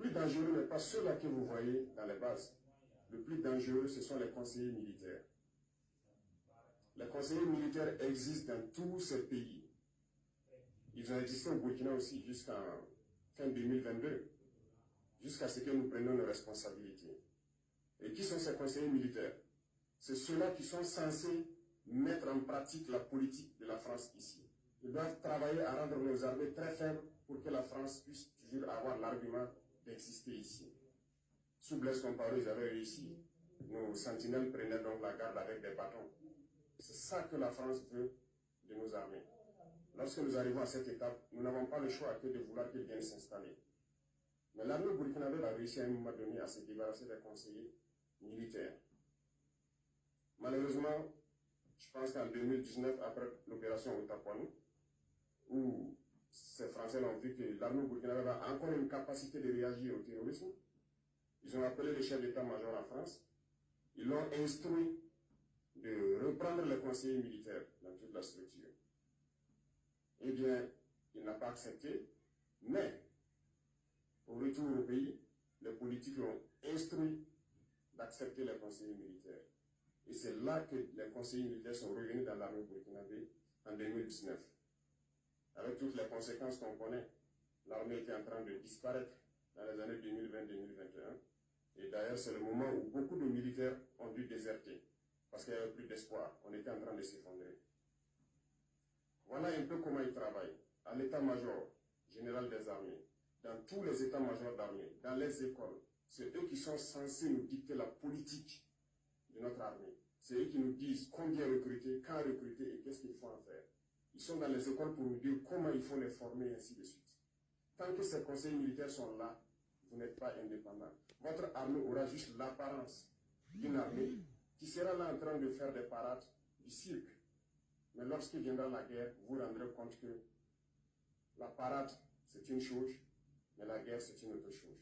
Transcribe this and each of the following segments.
plus dangereux n'est pas ceux-là que vous voyez dans les bases. Le plus dangereux, ce sont les conseillers militaires. Les conseillers militaires existent dans tous ces pays. Ils ont existé au Burkina aussi jusqu'en fin 2022, jusqu'à ce que nous prenions nos responsabilités. Et qui sont ces conseillers militaires? C'est ceux-là qui sont censés mettre en pratique la politique de la France ici. Ils doivent travailler à rendre nos armées très faibles pour que la France puisse toujours avoir l'argument d'exister ici. Sous Blaise Compaoré, ils avaient réussi. Nos sentinelles prenaient donc la garde avec des bâtons. C'est ça que la France veut de nos armées. Lorsque nous arrivons à cette étape, nous n'avons pas le choix que de vouloir qu'ils viennent s'installer. Mais l'armée burkinabé a réussi à un moment donné à se débarrasser des conseillers militaires. Malheureusement, je pense qu'en 2019, après l'opération Otapoinou, où ces Français ont vu que l'armée burkinabé a encore une capacité de réagir au terrorisme, ils ont appelé le chef d'état-major en France, ils l'ont instruit de reprendre les conseillers militaires dans toute la structure. Eh bien, il n'a pas accepté, mais au retour au pays, les politiques l'ont instruit d'accepter les conseillers militaires. Et c'est là que les conseillers militaires sont revenus dans l'armée burkinabé en 2019. Avec toutes les conséquences qu'on connaît, l'armée était en train de disparaître dans les années 2020-2021. Et d'ailleurs, c'est le moment où beaucoup de militaires ont dû déserter, parce qu'il n'y avait plus d'espoir. On était en train de s'effondrer. Voilà un peu comment ils travaillent. À l'état-major général des armées, dans tous les états-majors d'armée, dans les écoles, c'est eux qui sont censés nous dicter la politique de notre armée. C'est eux qui nous disent combien recruter, quand recruter et qu'est-ce qu'il faut en faire. Ils sont dans les écoles pour nous dire comment il faut les former et ainsi de suite. Tant que ces conseils militaires sont là, vous n'êtes pas indépendant. Votre armée aura juste l'apparence d'une armée qui sera là en train de faire des parades du cirque. Mais lorsqu'il viendra la guerre, vous vous rendrez compte que la parade, c'est une chose, mais la guerre, c'est une autre chose.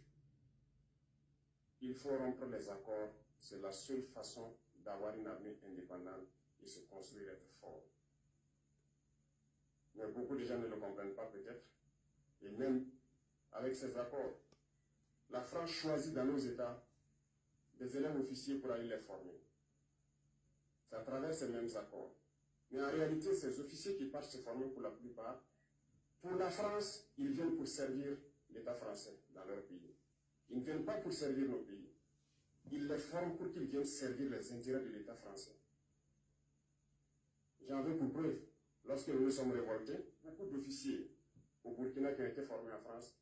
Il faut rompre les accords. C'est la seule façon d'avoir une armée indépendante et se construire, être fort. Mais beaucoup de gens ne le comprennent pas peut-être. Et même avec ces accords, la France choisit dans nos États des élèves officiers pour aller les former. C'est à travers ces mêmes accords. Mais en réalité, ces officiers qui partent se former pour la plupart, pour la France, ils viennent pour servir l'État français dans leur pays. Ils ne viennent pas pour servir nos pays. Ils les forment pour qu'ils viennent servir les intérêts de l'État français. J'en veux pour preuve. Lorsque nous nous sommes révoltés, beaucoup d'officiers au Burkina qui ont été formés en France